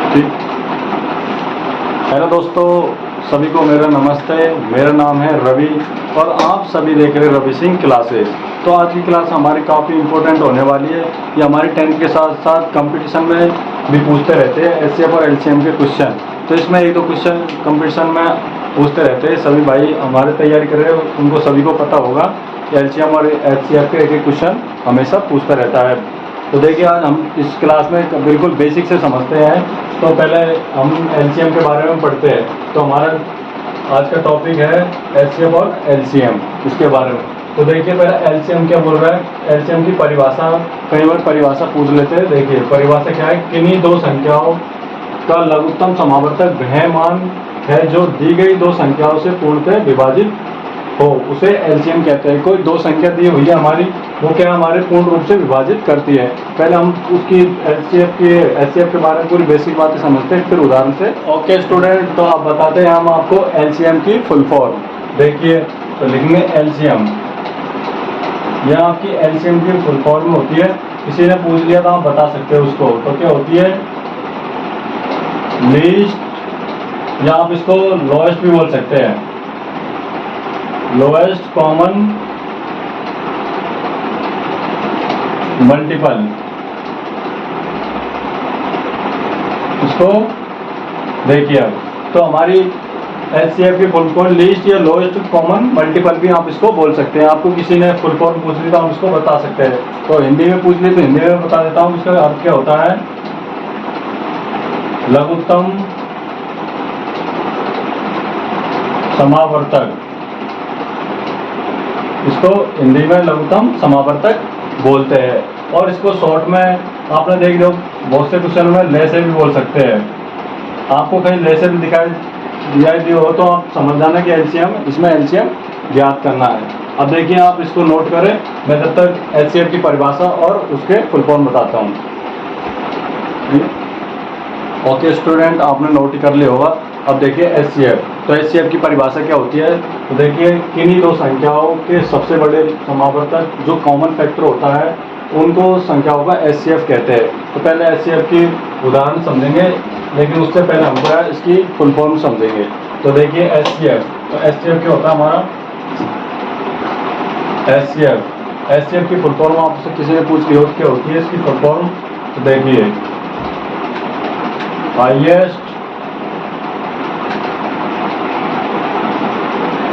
ठीक। हेलो दोस्तों, सभी को मेरा नमस्ते। मेरा नाम है रवि और आप सभी देख रहे हैं रवि सिंह क्लासेस। तो आज की क्लास हमारी काफ़ी इम्पोर्टेंट होने वाली है। ये हमारी 10th के साथ साथ कंपटीशन में भी पूछते रहते हैं एचसीएफ और एलसीएम के क्वेश्चन। तो इसमें एक दो क्वेश्चन कंपटीशन में पूछते रहते हैं। सभी भाई हमारे तैयारी कर रहे हैं, उनको सभी को पता होगा कि एलसीएम और एचसीएफ के एक एक क्वेश्चन हमेशा पूछता रहता है। तो देखिए, आज हम इस क्लास में बिल्कुल बेसिक से समझते हैं। तो पहले हम एलसीएम के बारे में पढ़ते हैं। तो हमारा आज का टॉपिक है एचसीएफ और एलसीएम, इसके बारे में। तो देखिए, पहले एलसीएम क्या बोल रहा है। एलसीएम की परिभाषा, कई बार परिभाषा पूछ लेते हैं। देखिए परिभाषा क्या है, किन्हीं दो संख्याओं का लघुत्तम समावर्तक वह मान है जो दी गई दो संख्याओं से पूर्णतः विभाजित हो, उसे एलसीएम कहते हैं। कोई दो संख्या दी हुई है हमारी, वो क्या हमारे पूर्ण रूप से विभाजित करती है। पहले हम उसकी एचसीएफ के बारे में पूरी बेसिक बातें समझते हैं, फिर उदाहरण से। ओके स्टूडेंट, तो आप बताते हैं हम आपको एलसीएम की फुल फॉर्म। देखिए, तो लिखेंगे एलसीएम। यह आपकी एलसीएम की फुल फॉर्म होती है। किसी ने पूछ लिया तो आप बता सकते हो उसको। तो क्या होती है, लीस्ट, या आप इसको लोएस्ट भी बोल सकते हैं, लोएस्ट कॉमन मल्टीपल। इसको देखिए, अब तो हमारी एचसीएफ की फुल फॉर्म लीस्ट या लोएस्ट कॉमन मल्टीपल भी आप इसको बोल सकते हैं। आपको किसी ने फुल फॉर्म पूछ ली तो आप इसको बता सकते हैं। तो हिंदी में पूछ ली तो हिंदी में बता देता हूँ। इसका अर्थ क्या होता है, लघुत्तम समावर्तक। इसको हिंदी में लघुत्तम समावर्तक बोलते हैं। और इसको शॉर्ट में आपने देख लो, बहुत से क्वेश्चन में ले से भी बोल सकते हैं। आपको कहीं ले से भी दिखाई दिया हो तो आप समझ जाना कि एलसीएम, इसमें एलसीएम ज्ञात करना है। अब देखिए, आप इसको नोट करें, मैं तब तक एचसीएफ की परिभाषा और उसके फुल फॉर्म बताता हूँ। ओके स्टूडेंट, आपने नोट कर लिया होगा। अब देखिए एचसीएफ। तो एचसीएफ की परिभाषा क्या होती है, तो देखिए, किन्हीं दो संख्याओं के सबसे बड़े समावर्तक जो कॉमन फैक्टर होता है उनको संख्याओं का एचसीएफ कहते हैं। तो पहले एचसीएफ की उदाहरण समझेंगे, लेकिन उससे पहले हम इसकी फुल फॉर्म समझेंगे। तो देखिए एचसीएफ, तो एचसीएफ क्या होता है हमारा, एचसीएफ की फुल फॉर्म आपसे किसी ने पूछ ली हो क्या होती है इसकी फुल फॉर्म। तो देखिए,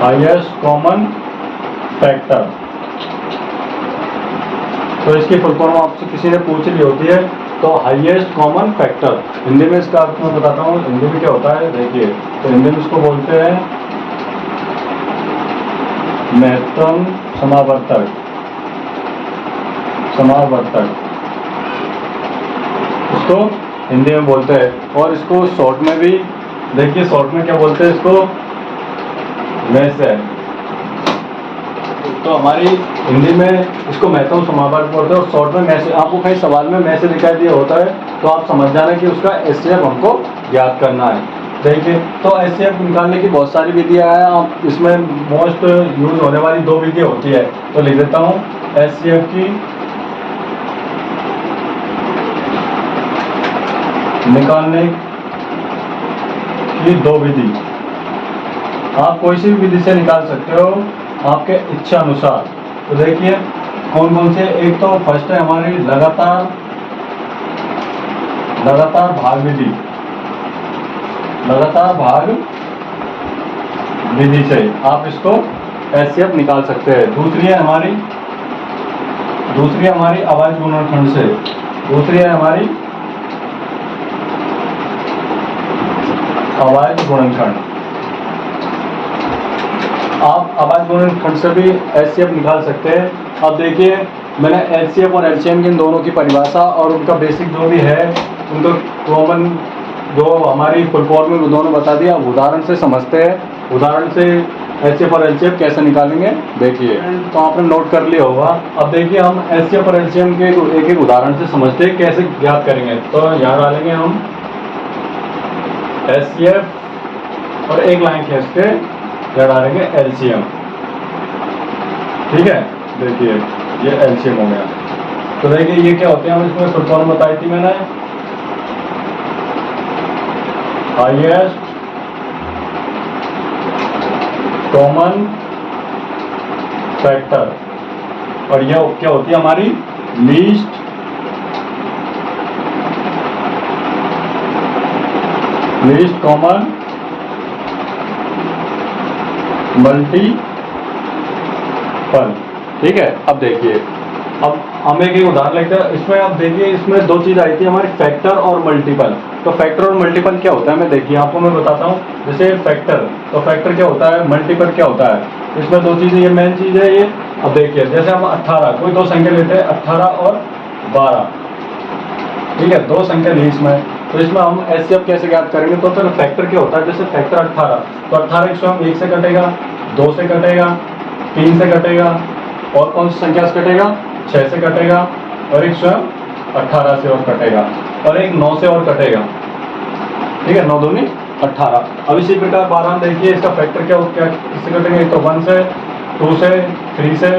हाईएस्ट कॉमन फैक्टर। तो इसकी फुल फॉर्म आपसे किसी ने पूछ ली होती है, तो हाईएस्ट कॉमन फैक्टर। हिंदी में इसका अर्थ मैं बताता हूँ, हिंदी में क्या होता है। देखिए, तो हिंदी में इसको बोलते हैं महत्तम समावर्तक। इसको हिंदी में बोलते हैं। और इसको शॉर्ट में भी, देखिए शॉर्ट में क्या बोलते हैं इसको, मैसे। तो हमारी हिंदी में इसको महत्तम समावर्तक बोलते हैं और शॉर्ट में मैसे। आपको कहीं सवाल में मैसे दिखाई दिया होता है तो आप समझ जाना कि उसका एचसीएफ हमको ज्ञात करना है। देखिए, तो एचसीएफ निकालने की बहुत सारी विधियां हैं। आप इसमें मोस्ट यूज होने वाली दो विधियां होती है। तो लिख देता हूँ, एचसीएफ की निकालने की दो विधि। आप कोई सी भी विधि से निकाल सकते हो आपके इच्छा अनुसार। तो देखिए कौन कौन से, एक तो फर्स्ट है हमारी लगातार भाग विधि। लगातार भाग विधि से आप इसको एचसीएफ निकाल सकते हैं। दूसरी है हमारी अभाज्य गुणनखंड से। दूसरी है हमारी अभाज्य गुणनखंड। आप अभाज्य गुणनखंड से भी एचसीएफ निकाल सकते हैं। अब देखिए, मैंने एचसीएफ और एलसीएम की दोनों की परिभाषा और उनका बेसिक जो भी है, उनका कॉमन जो हमारी फुल फॉर्म में दोनों बता दिया। अब उदाहरण से समझते हैं, उदाहरण से एचसीएफ और एलसीएम कैसे निकालेंगे। देखिए, तो आपने नोट कर लिया होगा। अब देखिए, हम एचसीएफ और एलसीएम के एक एक उदाहरण से समझते हैं कैसे ज्ञात करेंगे। तो यहाँ डालेंगे हम एचसीएफ और एक लाइन खींच के क्या डालेंगे, एलसीएम। ठीक है, देखिए ये एलसीएम हो गया। तो देखिए ये क्या होते हैं, हम इसमें फुल फॉर्म बताई थी मैंने, हाईएस्ट कॉमन फैक्टर, और यह क्या होती है हमारी लीस्ट कॉमन मल्टीपल। ठीक है, अब देखिए, अब हम एक उदाहरण लेते हैं। इसमें आप देखिए, इसमें दो चीज आई थी हमारी, फैक्टर और मल्टीपल। तो फैक्टर और मल्टीपल क्या होता है, मैं देखिए आपको मैं बताता हूँ। जैसे फैक्टर, तो फैक्टर क्या होता है, मल्टीपल क्या होता है। इसमें दो चीजें, ये मेन चीज है ये। अब देखिए, जैसे हम 18, कोई दो संख्या लेते हैं 18 और 12, ठीक है, दो संख्या ली इसमें, तो इसमें हम एचसीएफ कैसे ज्ञात करेंगे। तो फिर फैक्टर क्या होता है, जैसे फैक्टर 18, तो 18 स्वयं 1 से कटेगा, 2 से कटेगा, 3 से कटेगा, और कौन सी संख्या से कटेगा, 6 से कटेगा, और एक स्वयं 18 से और कटेगा, और एक 9 से और कटेगा। ठीक है, 9 दूनी 18। अब इसी प्रकार 12 देखिए, इसका फैक्टर क्या किससे कटेंगे, तो 1 से, 2 से, 3 से,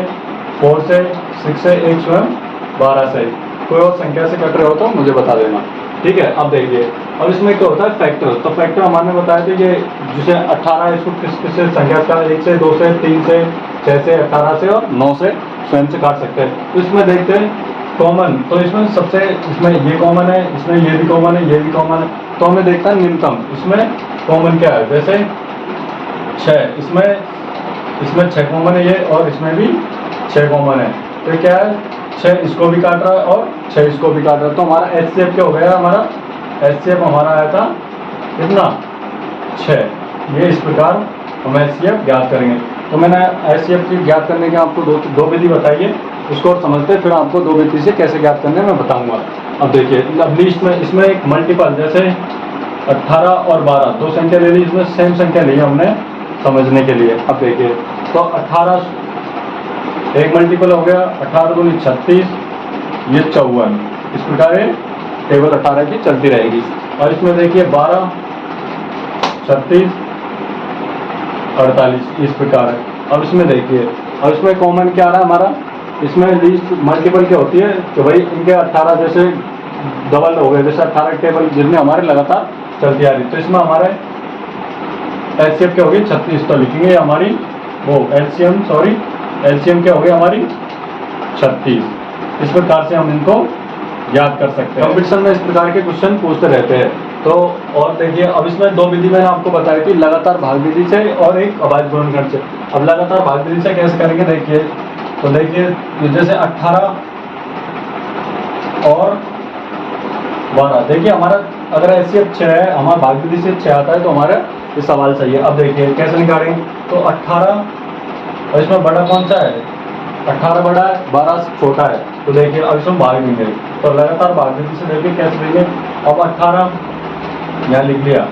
4 से, 6 से, एक स्वयं 12 से। कोई और संख्या से कट रहे हो तो मुझे बता देना। ठीक है, अब देखिए, अब इसमें क्या होता है फैक्टर। तो फैक्टर हमारे बताया था कि जैसे 18, इसको किस से संख्या का, 1 से, 2 से, 3 से, 6 से, 18 से और 9 से स्वयं से काट सकते हैं। तो इसमें देखते हैं कॉमन, तो इसमें सबसे, इसमें ये कॉमन है, इसमें ये भी कॉमन है, ये भी कॉमन है। तो हमें देखता है न्यूनतम, इसमें कॉमन क्या है, जैसे 6, इसमें 6 कॉमन है ये, और इसमें भी 6 कॉमन है। तो क्या है, 6 इसको भी काट रहा है और 6 इसको भी काट रहा है। तो हमारा एचसीएफ क्या हो गया, हमारा एचसीएफ हमारा आया था कितना, 6। ये इस प्रकार हम एचसीएफ ज्ञात करेंगे। तो मैंने एचसीएफ की ज्ञात करने के आपको दो विधि बताई है, उसको और समझते हैं, फिर आपको दो विधि से कैसे ज्ञात करने मैं बताऊंगा। अब देखिए, अब लीस्ट में इसमें एक मल्टीपल, जैसे 18 और 12 दो संख्या ले ली, इसमें सेम संख्या ली हमने समझने के लिए। अब देखिए, तो 18 एक मल्टीपल हो गया, 18 दूनी 36, ये 54। इस प्रकार ये टेबल 18 की चलती रहेगी। और इसमें देखिए 12, 36, 48, इस प्रकार है। अब इसमें देखिए, अब इसमें कॉमन क्या आ रहा है हमारा, इसमें लीस्ट मल्टीपल क्या होती है कि भाई इनके 18 जैसे डबल हो गए, जैसे 18 टेबल जिनमें हमारे लगातार चलती आ रही। तो इसमें हमारे एलसीएम क्या होगी, 36। तो लिखेंगे हमारी वो एलसीएम, सॉरी एलसीएम क्या होगी हमारी 36। इस प्रकार से हम इनको याद कर सकते हैं। कंपटीशन में इस प्रकार के क्वेश्चन पूछते रहते हैं। तो और देखिए, अब इसमें दो विधि मैंने आपको बताई थी, लगातार भाग विधि से और एक अभाज्य गुणनखंड से। अब लगातार भाग विधि से कैसे करेंगे देखिए, तो देखिए जैसे 18 और 12, देखिए हमारा अगर एचसीएफ 6 है, हमारा भाग विधि से 6 आता है, तो हमारा ये सवाल सही है। अब देखिए कैसे निकालेंगे, तो 18 और इसमें बड़ा कौन सा है, 18 बड़ा है, 12 छोटा है। तो देखिए अब इसमें भाग देंगे, तो लगातार भाग विधि से देखिए कैसे देंगे। अब 18 यहाँ लिख लिया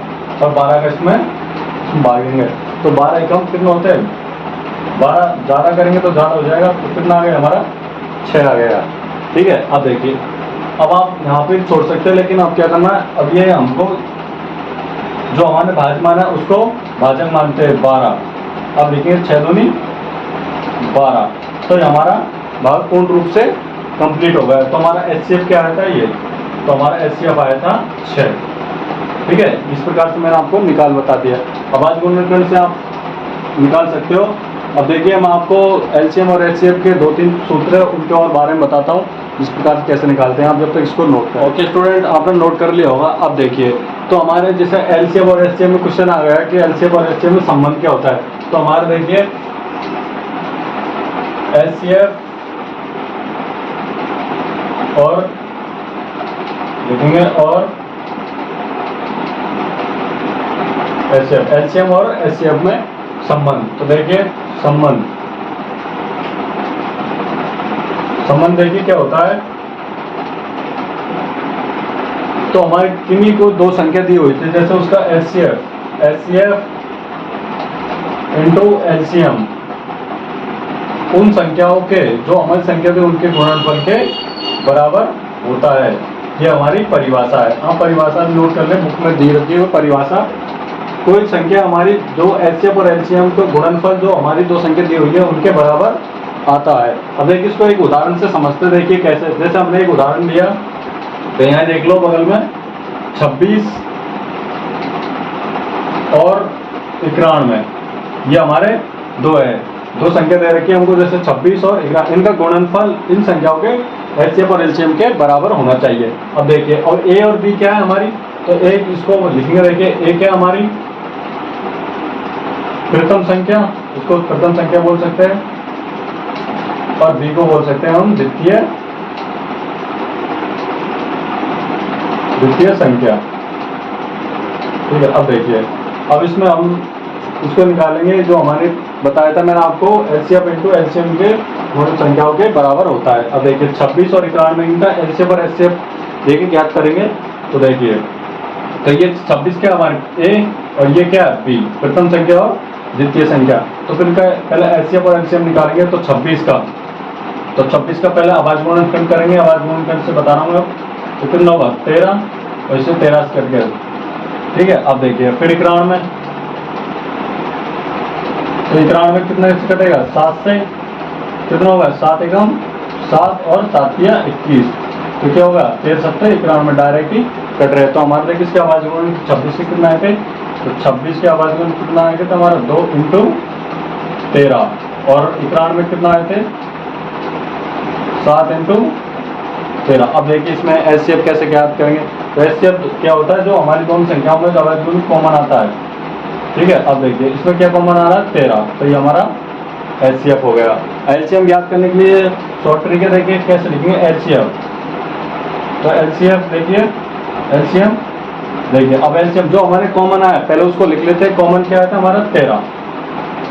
और 12 का इसमें भाग देंगे, तो 12 एकम कितने होते हैं, 12 ज़्यादा करेंगे तो ज़्यादा हो जाएगा, तो कितना आ गया हमारा 6 आ गया। ठीक है, अब देखिए, अब आप यहाँ पे छोड़ सकते हैं, लेकिन अब क्या करना है, अब ये हमको जो हमारे भाज्य माना है उसको भाजक मानते हैं 12। अब लिखेंगे 6 दूनी 12, तो ये हमारा भाग पूर्ण रूप से कंप्लीट हो गया। तो हमारा एचसीएफ क्या आया था, ये तो हमारा एचसीएफ आया था 6। ठीक है, इस प्रकार से मैंने आपको निकाल बता दिया। अभाज्य गुणनखंड से आप निकाल सकते हो। अब देखिए, मैं आपको एलसीएम और एचसीएफ के 2-3 सूत्र है, उनके और बारे में बताता हूँ इस प्रकार से कैसे निकालते हैं। आप जब तक इसको नोट करें। ओके स्टूडेंट, आपने नोट कर लिया होगा। अब देखिए, तो हमारे जैसे एलसीएम और एचसीएफ में क्वेश्चन आ गया कि एलसीएम और एचसीएफ में संबंध क्या होता है। तो हमारे देखिए एचसीएफ और लिखेंगे और एचसीएफ, एलसीएम और एचसीएफ में संबंध। तो देखिए संबंध देखिए क्या होता है। तो हमारे किन्हीं को दो संख्या दी हुई थी, जैसे उसका एचसीएफ इंटू एलसीएम, उन संख्याओं के जो हमारी संख्या थी उनके गुणनफल के बराबर होता है। ये हमारी परिभाषा है। आप परिभाषा नोट कर लें, बुक में दी रखी है परिभाषा। कोई संख्या हमारी जो एचसीएफ और एलसीएम को गुणनफल जो हमारी दो संख्या दी हुई है उनके बराबर आता है। अब देखिए इसको एक उदाहरण से समझते, देखिए कैसे। जैसे हमने एक उदाहरण लिया, तो यहाँ देख लो बगल में 26 और 91, ये हमारे दो है, दो संख्या दे रखी है हमको, जैसे 26 और 91, इनका गुणनफल इन संख्याओं के एचसीएफ और एलसीएम के बराबर होना चाहिए। अब देखिए, और ए और बी क्या है हमारी, तो एक इसको लिखेंगे, देखिए ए क्या हमारी प्रथम संख्या, इसको प्रथम संख्या बोल सकते हैं, और बी को बोल सकते हैं हम द्वितीय संख्या। ठीक है, अब देखिए, अब इसमें हम उसको निकालेंगे जो हमारे बताया था मैंने आपको, एचसीएफ इंटू एलसीएम के गुण संख्याओं के बराबर होता है। अब देखिए 26 और 91 इनका एलसीएफ और एचसीएफ देखिए ज्ञात करेंगे। तो देखिए, तो ये 26 क्या हमारे ए और ये क्या है बी, प्रथम संख्या और द्वितीय संख्या। तो फिर इनका पहले एचसीएफ और एलसीएम निकालेंगे। तो 26 का पहले आवाज गुणनखंड करेंगे, आवाज गुणनखंड से बता रहा हूँ। तो कितना होगा 13 और इसे 13 से कट गया। ठीक है, अब देखिए फिर 91, तो 91 कितना से कटेगा 7 से, कितना होगा 7 एकम 7 और 7 या 21, तो क्या होगा 13 7 91 डायरेक्ट ही कट रहे। तो हमारे देखिए इसके आवाज गुण 26 से कितना आए थे, तो 26 के आवाज गुण कितना आए थे, तो हमारा 2 इंटू 13, और 91 कितना आए थे 7 इंटू 13। अब देखिए इसमें एचसीएफ कैसे ज्ञात करेंगे। तो एचसीएफ क्या होता है, जो हमारी दोनों संख्याओं में आवाज गुण कॉमन आता है। ठीक है, अब देखिए इसमें क्या कॉमन आ रहा है 13, तो ये हमारा एचसीएफ हो गया। एलसीएम ज्ञात करने के लिए शॉर्ट तरीके देखिए कैसे लिखेंगे एलसीएम। तो एलसीएफ देखिए, एलसीएम देखिए, अब एलसीएम जो हमारे कॉमन आया पहले उसको लिख लेते हैं। कॉमन क्या आया था हमारा 13,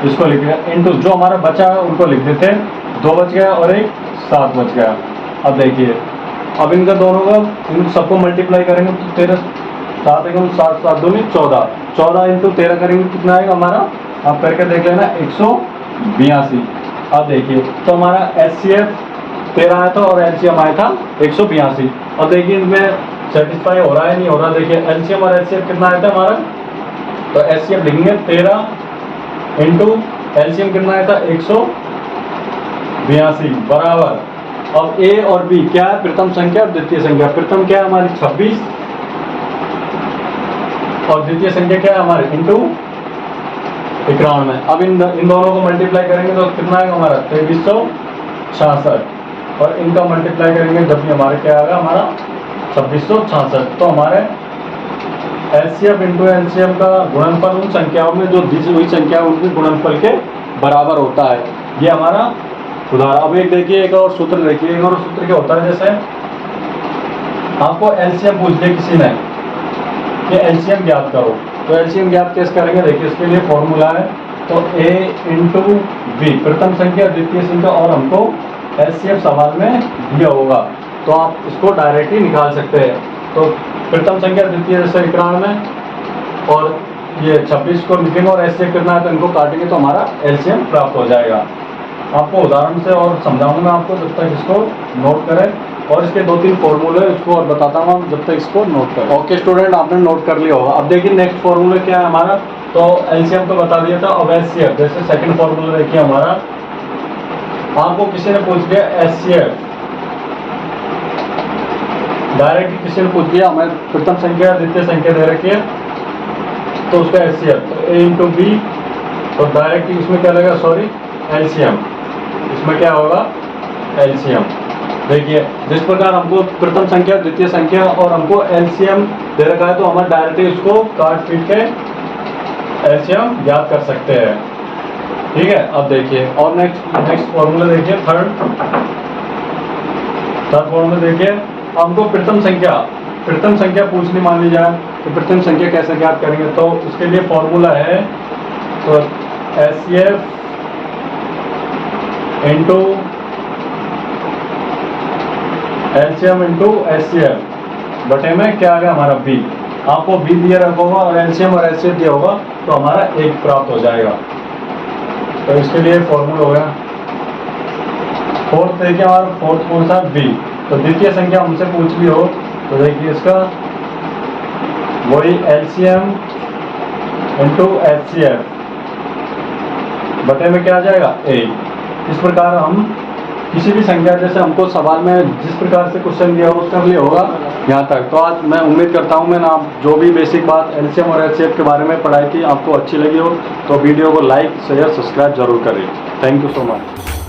इसको लिख लिया, इंटू जो हमारा बचा है उनको लिख देते हैं, 2 बच गया और 1 7 बच गया। अब देखिए, अब इनका दोनों का इन सबको मल्टीप्लाई करेंगे तो 13 7 एकम 7 7 दूनी 14, 14 इंटू 13 करेंगे कितना आएगा हमारा, आप करके देख लेना 182। अब देखिए, तो हमारा एचसीएफ 13 आया था और एलसीएम आया था 182। अब देखिए इनमें सेटिस्फाई हो रहा है नहीं हो रहा। देखिए एलसीएम और एचसीएफ कितना आया था हमारा, तो एचसीएफ लिखेंगे 13 इंटू एलसीएम कितना आया था 182 बराबर। अब ए और बी क्या है, प्रथम संख्या और द्वितीय संख्या। प्रथम क्या है हमारी 26 और द्वितीय संख्या क्या है हमारे इंटू 91। अब इन दोनों को मल्टीप्लाई करेंगे तो कितना आएगा हमारा 2366, और इनका मल्टीप्लाई करेंगे जब भी हमारे क्या आएगा हमारा 2666। तो हमारे एचसीएफ इंटू एलसीएम का गुणनफल उन संख्याओं में जो दी हुई संख्या उनके गुणनफल के बराबर होता है। ये हमारा उदाहरण। अब एक देखिए, एक और सूत्र देखिए, एक और सूत्र क्या होता है, जैसे आपको एलसीएम पूछ दिया किसी ने कि एलसीएम ज्ञात करो, तो एलसीएम ज्ञात कैसे करेंगे, देखिए इसके लिए फॉर्मूला है। तो ए इंटू बी प्रथम संख्या द्वितीय संख्या, और हमको एचसीएफ सवाल में दिया होगा तो आप इसको डायरेक्ट ही निकाल सकते हैं। तो प्रथम संख्या द्वितीय जैसे 91 और ये 26 को लिखेंगे और एचसीएफ कितना है तो इनको काटेंगे तो हमारा एलसीएम प्राप्त हो जाएगा। आपको उदाहरण से और समझाऊंगा आपको, जब तक इसको नोट करें, और इसके 2-3 फॉर्मूले उसको और बताता हूँ जब तक इसको नोट करें। ओके स्टूडेंट, आपने नोट कर लिया होगा। अब देखिए नेक्स्ट फॉर्मूला क्या है हमारा, तो एलसीएम तो बता दिया था। अब एचसीएफ, जैसे सेकंड फॉर्मूला देखिए हमारा, आपको किसी ने पूछ लिया एचसीएफ, डायरेक्ट किसी ने पूछ लिया हमें प्रथम संख्या द्वितीय संख्या दे रखी है तो उसका एचसीएफ, तो ए इंटू बी, तो डायरेक्ट इसमें क्या लगेगा, सॉरी एलसीएम, इसमें क्या होगा एलसीएम। देखिए जिस प्रकार हमको प्रथम संख्या द्वितीय संख्या और हमको एलसीएम दे रखा है तो हम डायरेक्टली उसको काट पीट के एलसीएम ज्ञात कर सकते हैं। ठीक है, अब देखिए और नेक्स्ट फॉर्मूला देखिए, थर्ड फॉर्मूला देखिए, हमको प्रथम संख्या पूछनी मान ली जाए तो प्रथम संख्या कैसे ज्ञात करेंगे, तो उसके लिए फॉर्मूला है तो HCF into LCM into HCF बटे में क्या आ गया हमारा बी। आपको बी दिया रखा होगा और एलसीएम और एचसीएफ दिया होगा तो हमारा 1 प्राप्त हो जाएगा। तो इसके लिए फॉर्मूला हो गया। फोर्थ देखिए हमारा, फोर्थ कौन सा, बी। तो द्वितीय संख्या हमसे पूछ ली हो तो देखिए इसका वही एलसीएम इंटू एचसीएफ बटे में क्या आ जाएगा 8। इस प्रकार हम किसी भी संख्या जैसे हमको सवाल में जिस प्रकार से क्वेश्चन दिया हो कर लिया होगा यहाँ तक। तो आज मैं उम्मीद करता हूँ मैंने आप जो भी बेसिक बात एलसीएम और एचसीएफ के बारे में पढ़ाई थी आपको अच्छी लगी हो, तो वीडियो को लाइक शेयर सब्सक्राइब जरूर करें। Thank you so much.